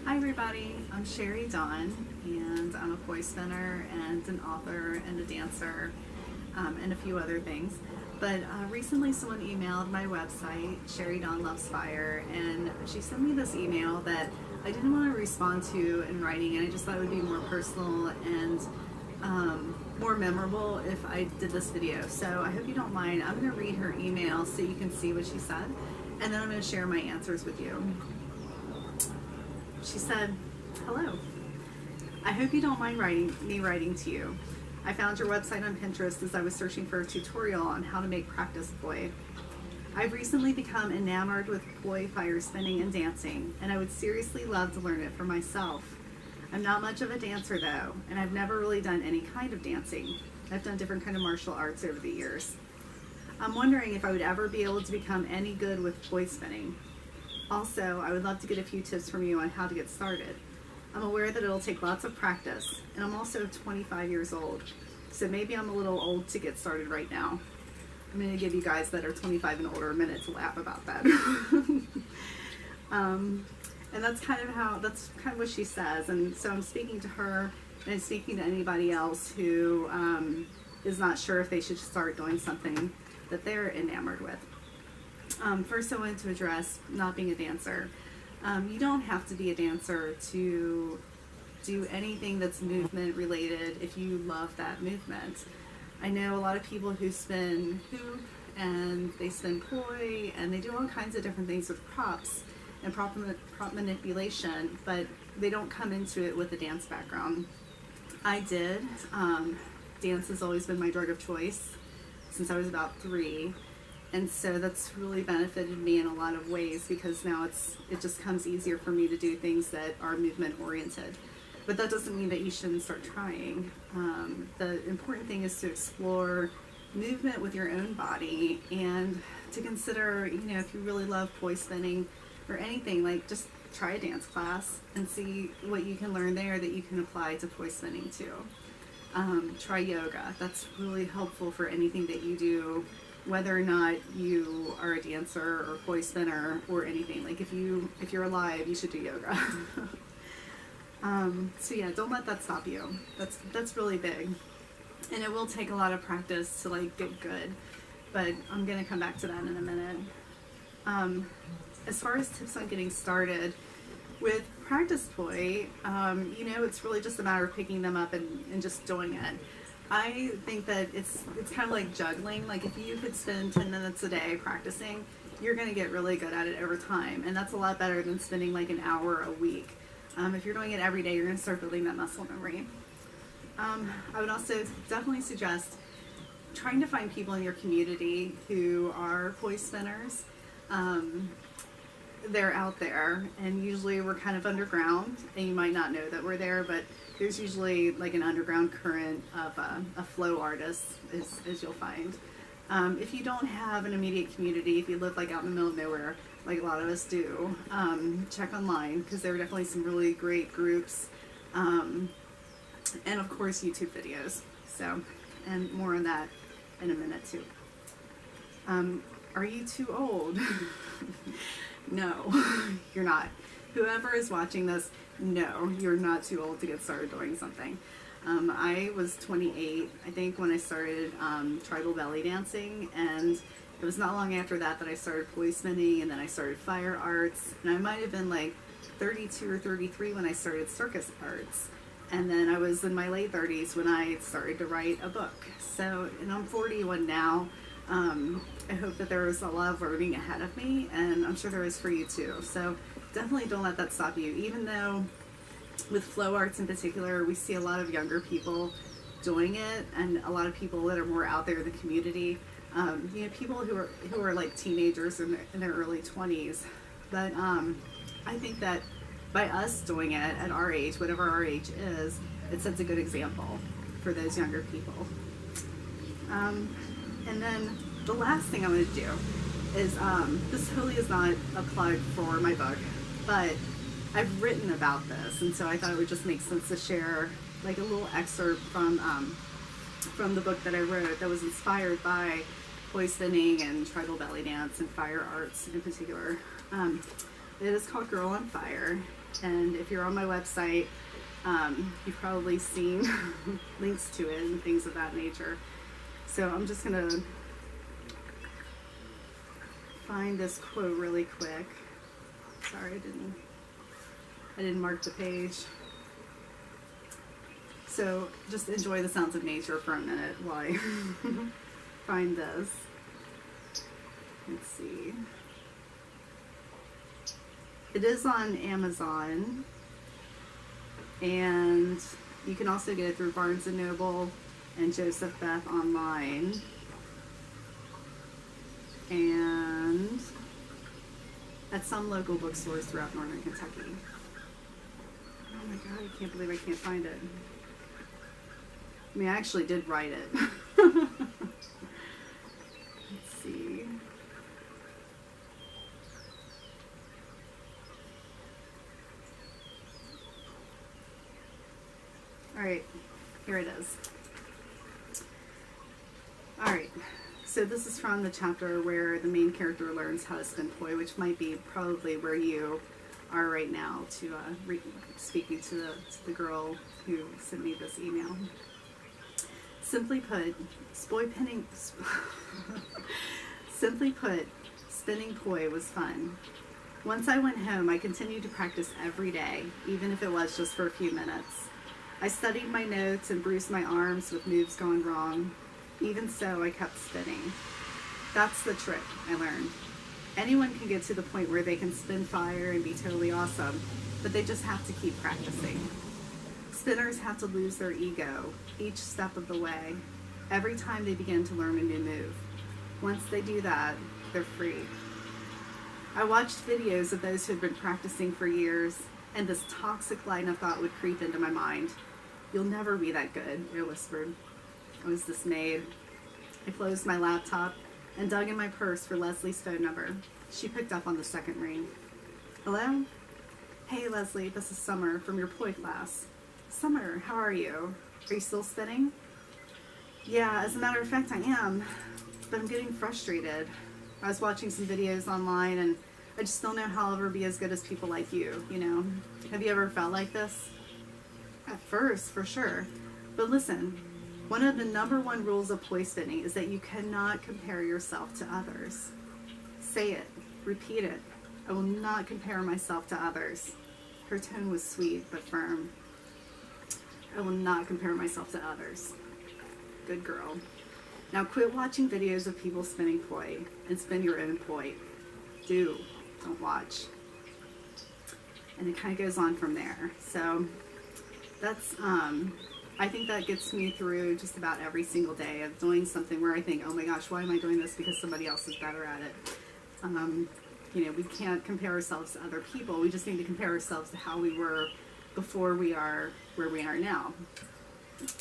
Hi everybody, I'm Sherry Dawn, and I'm a voice spinner and an author and a dancer, and a few other things. But recently someone emailed my website, Sherry Dawn Loves Fire, and she sent me this email that I didn't want to respond to in writing, and I just thought it would be more personal and more memorable if I did this video. So I hope you don't mind. I'm going to read her email so you can see what she said, and then I'm going to share my answers with you. She said, "Hello. I hope you don't mind me writing to you. I found your website on Pinterest as I was searching for a tutorial on how to make practice poi. I've recently become enamored with poi fire spinning and dancing, and I would seriously love to learn it for myself. I'm not much of a dancer though, and I've never really done any kind of dancing. I've done different kind of martial arts over the years. I'm wondering if I would ever be able to become any good with poi spinning. Also, I would love to get a few tips from you on how to get started. I'm aware that it'll take lots of practice, and I'm also 25 years old, so maybe I'm a little old to get started right now." I'm going to give you guys that are 25 and older a minute to laugh about that. And that's kind of what she says. And so I'm speaking to her, and I'm speaking to anybody else who is not sure if they should start doing something that they're enamored with. First, I wanted to address not being a dancer. You don't have to be a dancer to do anything that's movement related if you love that movement. I know a lot of people who spin hoop and they spin poi and they do all kinds of different things with props and prop manipulation, but they don't come into it with a dance background. I did. Dance has always been my drug of choice since I was about 3. And so that's really benefited me in a lot of ways, because now it just comes easier for me to do things that are movement oriented. But that doesn't mean that you shouldn't start trying. The important thing is to explore movement with your own body, and to consider, if you really love poi spinning or anything, like just try a dance class and see what you can learn there that you can apply to poi spinning too. Try yoga. That's really helpful for anything that you do, whether or not you are a dancer or poi spinner or anything. Like if you're alive, you should do yoga. So yeah, don't let that stop you. That's really big, and it will take a lot of practice to like get good. But I'm gonna come back to that in a minute. As far as tips on getting started with practice poi, it's really just a matter of picking them up and just doing it. I think that it's kind of like juggling. Like if you could spend 10 minutes a day practicing, you're going to get really good at it over time, and that's a lot better than spending like an hour a week. If you're doing it every day, you're going to start building that muscle memory. I would also definitely suggest trying to find people in your community who are poi spinners. They're out there, and usually we're kind of underground, and you might not know that we're there, but there's usually like an underground current of a flow artist, as you'll find. If you don't have an immediate community, if you live like out in the middle of nowhere, like a lot of us do, check online, because there are definitely some really great groups, and of course YouTube videos. So, and more on that in a minute too. Are you too old? No, you're not. Whoever is watching this, no, you're not too old to get started doing something. I was 28, I think, when I started tribal belly dancing, and it was not long after that I started poi spinning, and then I started fire arts, and I might have been like 32 or 33 when I started circus arts, and then I was in my late 30s when I started to write a book. So, and I'm 41 now. I hope that there was a lot of learning ahead of me, and I'm sure there is for you too. So definitely don't let that stop you. Even though with flow arts in particular, we see a lot of younger people doing it, and a lot of people that are more out there in the community. People who are like teenagers in their early 20s. But I think that by us doing it at our age, whatever our age is, it sets a good example for those younger people. And then the last thing I'm going to do is, this totally is not a plug for my book, but I've written about this, and so I thought it would just make sense to share like a little excerpt from the book that I wrote that was inspired by poi spinning and tribal belly dance and fire arts in particular. It is called Girl on Fire, and if you're on my website, you've probably seen links to it and things of that nature. So I'm just gonna find this quote really quick. Sorry, I didn't mark the page. So just enjoy the sounds of nature for a minute while I find this. Let's see. It is on Amazon, and you can also get it through Barnes & Noble and Joseph Beth online. And at some local bookstores throughout northern Kentucky. Oh my God, I can't believe I can't find it. I mean, I actually did write it. Let's see. All right, here it is. All right, so this is from the chapter where the main character learns how to spin poi, which might be probably where you are right now, to speaking to the girl who sent me this email. Simply put, spinning poi was fun. Once I went home, I continued to practice every day, even if it was just for a few minutes. I studied my notes and bruised my arms with moves gone wrong. Even so, I kept spinning. That's the trick, I learned. Anyone can get to the point where they can spin fire and be totally awesome, but they just have to keep practicing. Spinners have to lose their ego each step of the way, every time they begin to learn a new move. Once they do that, they're free. I watched videos of those who had been practicing for years, and this toxic line of thought would creep into my mind. You'll never be that good, I whispered. I was dismayed. I closed my laptop and dug in my purse for Leslie's phone number. She picked up on the second ring. Hello? Hey Leslie, this is Summer from your poi class. Summer, how are you? Are you still spinning? Yeah, as a matter of fact, I am, but I'm getting frustrated. I was watching some videos online, and I just don't know how I'll ever be as good as people like you, you know? Have you ever felt like this? At first, for sure. But listen, one of the #1 rules of poi spinning is that you cannot compare yourself to others. Say it. Repeat it. I will not compare myself to others. Her tone was sweet but firm. I will not compare myself to others. Good girl. Now quit watching videos of people spinning poi and spin your own poi. Don't watch. And it kind of goes on from there. So that's, I think that gets me through just about every single day of doing something where I think, oh my gosh, why am I doing this? Because somebody else is better at it. You know, we can't compare ourselves to other people. We just need to compare ourselves to how we were before we are where we are now.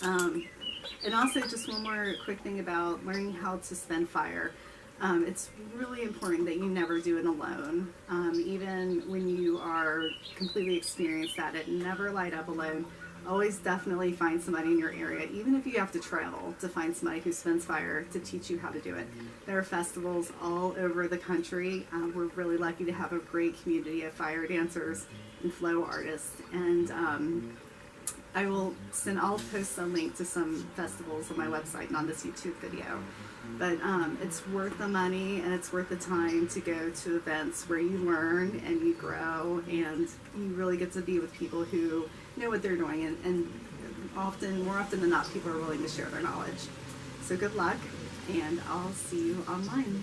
And also just one more quick thing about learning how to spin fire. It's really important that you never do it alone. Even when you are completely experienced at it, never light up alone. Always definitely find somebody in your area, even if you have to travel to find somebody who spins fire to teach you how to do it. There are festivals all over the country. We're really lucky to have a great community of fire dancers and flow artists. And I'll post a link to some festivals on my website and on this YouTube video. But it's worth the money and it's worth the time to go to events where you learn and you grow and you really get to be with people who know what they're doing, and more often than not, people are willing to share their knowledge. So good luck, and I'll see you online.